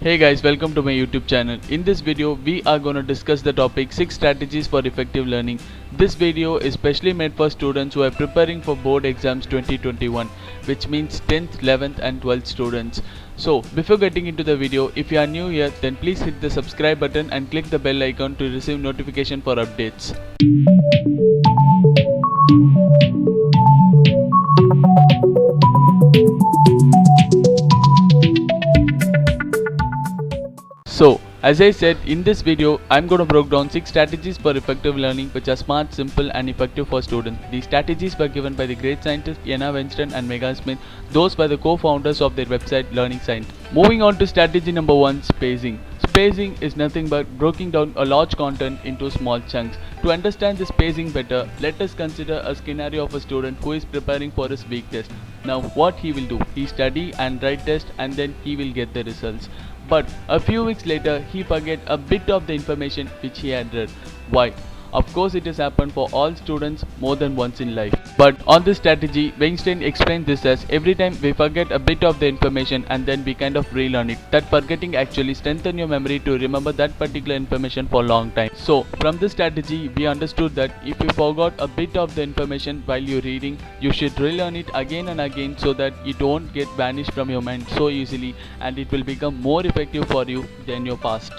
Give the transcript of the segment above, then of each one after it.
Hey guys, welcome to my YouTube channel. In this video, we are going to discuss the topic 6 strategies for effective learning. This video is specially made for students who are preparing for board exams 2021, which means 10th, 11th and 12th students. So, before getting into the video, if you are new here, then please hit the subscribe button and click the bell icon to receive notification for updates. So, as I said, in this video, I'm going to break down 6 strategies for effective learning which are smart, simple and effective for students. These strategies were given by the great scientists Anna Winston and Megan Smith. Those were the co-founders of their website Learning Science. Moving on to strategy number 1, spacing. Spacing is nothing but breaking down a large content into small chunks. To understand the spacing better, let us consider a scenario of a student who is preparing for his week test. Now what he will do? He study and write test and then he will get the results. But a few weeks later, he forget a bit of the information which he had read. Why? Of course, it has happened for all students more than once in life. But on this strategy, Weinstein explained this as every time we forget a bit of the information and then we kind of relearn it. That forgetting actually strengthens your memory to remember that particular information for a long time. So, from this strategy, we understood that if you forgot a bit of the information while you're reading, you should relearn it again and again so that it won't get vanished from your mind so easily and it will become more effective for you than your past.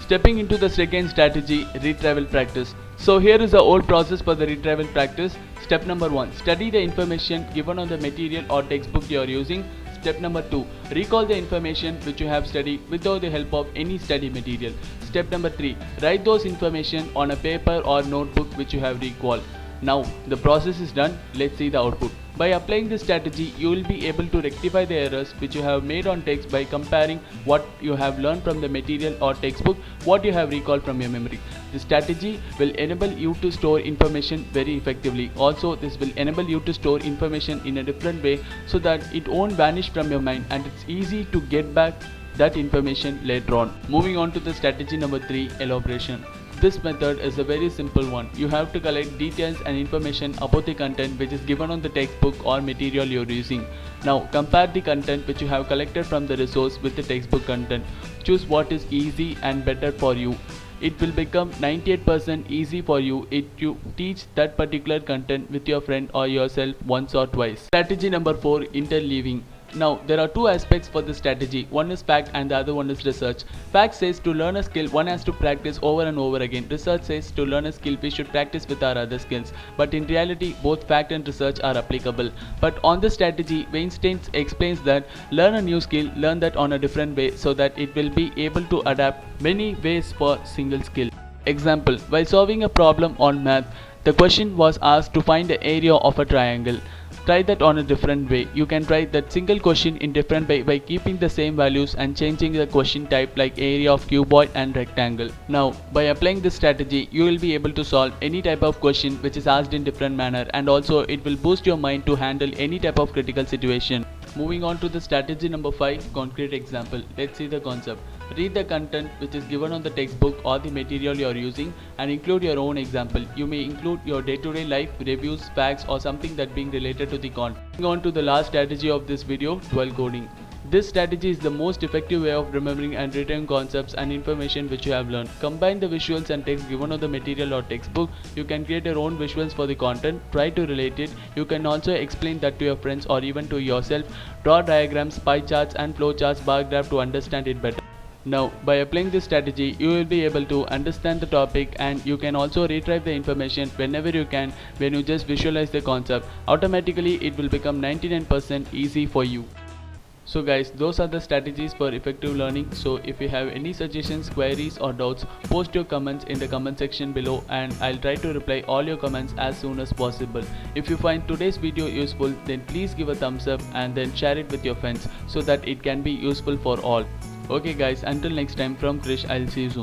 Stepping into the second strategy, retrieval practice. So here is the old process for the retrieval practice. Step number 1, study the information given on the material or textbook you are using. Step number 2, recall the information which you have studied without the help of any study material. Step number 3, write those information on a paper or notebook which you have recalled. Now the process is done, let's see the output. By applying this strategy, you will be able to rectify the errors which you have made on text by comparing what you have learned from the material or textbook, what you have recalled from your memory. This strategy will enable you to store information very effectively. Also, this will enable you to store information in a different way so that it won't vanish from your mind and it's easy to get back that information later on. Moving on to the strategy number 3, elaboration. This method is a very simple one. You have to collect details and information about the content which is given on the textbook or material you are using. Now compare the content which you have collected from the resource with the textbook content. Choose what is easy and better for you. It will become 98% easy for you if you teach that particular content with your friend or yourself once or twice. Strategy number 4, interleaving. Now, there are two aspects for this strategy. One is fact and the other one is research. Fact says to learn a skill, one has to practice over and over again. Research says to learn a skill, we should practice with our other skills. But in reality, both fact and research are applicable. But on this strategy, Weinstein explains that learn a new skill, learn that on a different way so that it will be able to adapt many ways for single skill. Example, while solving a problem on math, the question was asked to find the area of a triangle. Try that on a different way. You can try that single question in different way by keeping the same values and changing the question type like area of cuboid and rectangle. Now, by applying this strategy, you will be able to solve any type of question which is asked in different manner, and also it will boost your mind to handle any type of critical situation. Moving on to the strategy number 5, concrete example. Let's see the concept. Read the content which is given on the textbook or the material you are using and include your own example. You may include your day-to-day life, reviews, facts or something that being related to the content. Moving on to the last strategy of this video, dual coding. This strategy is the most effective way of remembering and retaining concepts and information which you have learned. Combine the visuals and text given on the material or textbook. You can create your own visuals for the content, try to relate it. You can also explain that to your friends or even to yourself. Draw diagrams, pie charts and flow charts, bar graph to understand it better. Now, by applying this strategy, you will be able to understand the topic and you can also retrieve the information whenever you can when you just visualize the concept. Automatically, it will become 99% easy for you. So guys, those are the strategies for effective learning. So if you have any suggestions, queries or doubts, post your comments in the comment section below and I'll try to reply all your comments as soon as possible. If you find today's video useful, then please give a thumbs up and then share it with your friends so that it can be useful for all. Okay guys, until next time from KRISH, I'll see you soon.